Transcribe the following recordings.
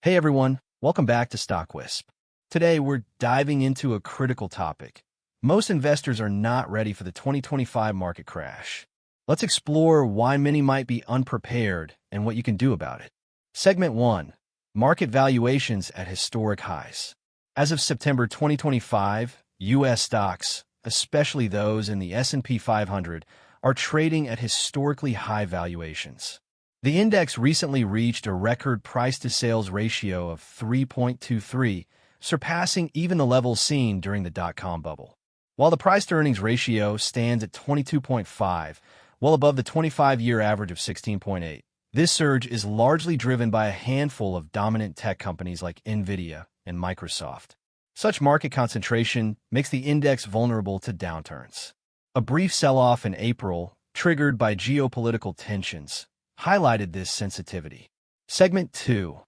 Hey everyone, welcome back to Stockwisp. Today we're diving into a critical topic. Most investors are not ready for the 2025 market crash. Let's explore why many might be unprepared and what you can do about it. Segment 1. Market valuations at historic highs. As of September 2025, U.S. stocks, especially those in the S&P 500, are trading at historically high valuations. The index recently reached a record price-to-sales ratio of 3.23, surpassing even the levels seen during the dot-com bubble. While the price-to-earnings ratio stands at 22.5, well above the 25-year average of 16.8, this surge is largely driven by a handful of dominant tech companies like NVIDIA and Microsoft. Such market concentration makes the index vulnerable to downturns. A brief sell-off in April, triggered by geopolitical tensions, highlighted this sensitivity. Segment 2.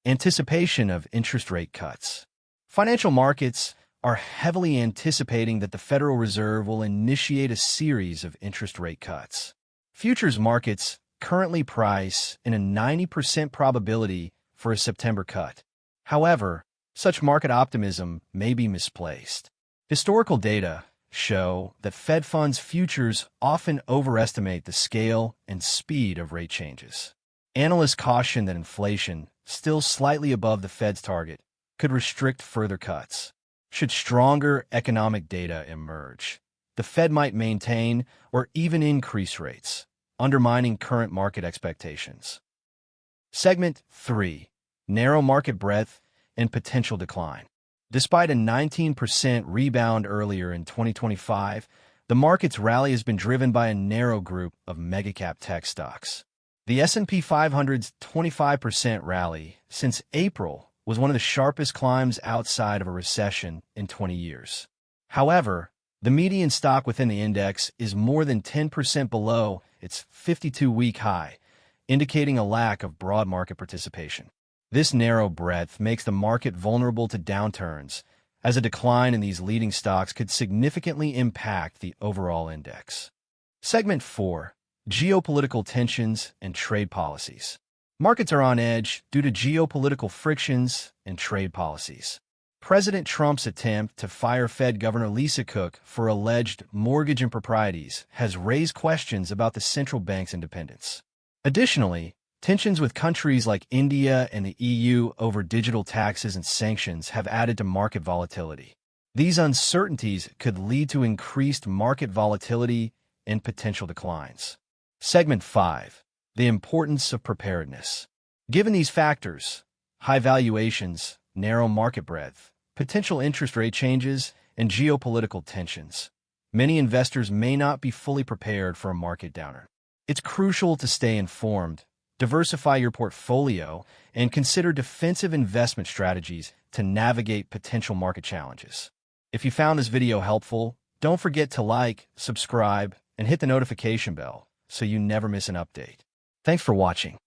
Anticipation of interest rate cuts. Financial markets are heavily anticipating that the Federal Reserve will initiate a series of interest rate cuts. Futures markets currently price in a 90% probability for a September cut. However, such market optimism may be misplaced. Historical data show that Fed funds futures often overestimate the scale and speed of rate changes. Analysts caution that inflation, still slightly above the Fed's target, could restrict further cuts. Should stronger economic data emerge, the Fed might maintain or even increase rates, undermining current market expectations. Segment 3. Narrow market breadth and potential decline. Despite a 19% rebound earlier in 2025, the market's rally has been driven by a narrow group of megacap tech stocks. The S&P 500's 25% rally since April was one of the sharpest climbs outside of a recession in 20 years. However, the median stock within the index is more than 10% below its 52-week high, indicating a lack of broad market participation. This narrow breadth makes the market vulnerable to downturns, as a decline in these leading stocks could significantly impact the overall index. Segment 4. Geopolitical tensions and trade policies. Markets are on edge due to geopolitical frictions and trade policies. President Trump's attempt to fire Fed Governor Lisa Cook for alleged mortgage improprieties has raised questions about the central bank's independence. Additionally, tensions with countries like India and the EU over digital taxes and sanctions have added to market volatility. These uncertainties could lead to increased market volatility and potential declines. Segment 5. The importance of preparedness. Given these factors, high valuations, narrow market breadth, potential interest rate changes, and geopolitical tensions, many investors may not be fully prepared for a market downturn. It's crucial to stay informed, diversify your portfolio, and consider defensive investment strategies to navigate potential market challenges. If you found this video helpful, don't forget to like, subscribe, and hit the notification bell so you never miss an update. Thanks for watching.